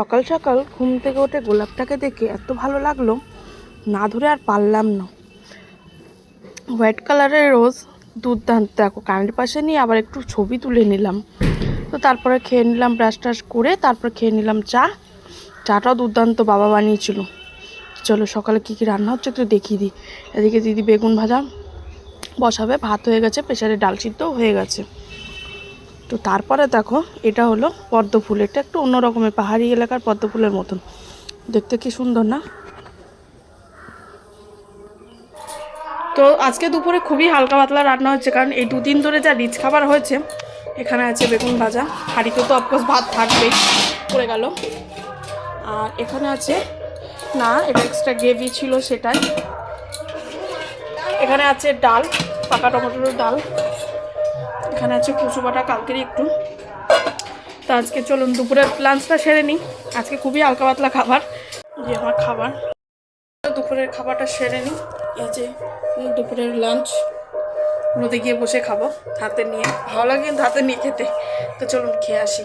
সকাল সকাল ঘুম থেকে উঠে গোলাপটাকে দেখে এত ভালো লাগলো, না ধরে আর পারলাম না। হোয়াইট কালারের রোজ, দুর্দান্ত। দেখো কানের পাশে নিয়ে আবার একটু ছবি তুলে নিলাম। তো তারপরে খেয়ে নিলাম, ব্রাশ টাশ করে তারপর খেয়ে নিলাম চাটাও দুর্দান্ত বাবা বানিয়েছিল। চলো সকালে কী কী রান্না হচ্ছে একটু দেখিয়ে দিই। এদিকে দিদি বেগুন ভাজা বসাবে, ভাত হয়ে গেছে, প্রেসারে ডাল সিদ্ধও হয়ে গেছে। তো তারপরে দেখো এটা হলো পদ্ম ফুল। এটা একটু অন্য রকমের পাহাড়ি এলাকার পদ্ম ফুলের মতন দেখতে, কি সুন্দর না? তো আজকে দুপুরে খুবই হালকা পাতলা রান্না হচ্ছে, কারণ এই দুদিন ধরে যা রিচ খাবার হয়েছে। এখানে আছে বেগুন ভাজা, হাঁড়িতে তো অফকোর্স ভাত থাকবেই, পড়ে গেল। আর এখানে আছে, না এটা এক্সট্রা গ্রেভি ছিল সেটাই। এখানে আছে ডাল, পাকা টমেটোর ডাল। এখানে আছে কচু বাটা কালকেরই একটু। তো আজকে চলুন দুপুরের লাঞ্চটা সেরে নিই। আজকে খুবই হালকা পাতলা খাবার, যে আমার খাবার। দুপুরের খাবারটা সেরে নিই। এই যে দুপুরের লাঞ্চ, রোদে গিয়ে বসে খাবো হাতে নিয়ে, ভালো লাগে কিন্তু হাতে নিয়ে খেতে। তো চলুন খেয়ে আসি।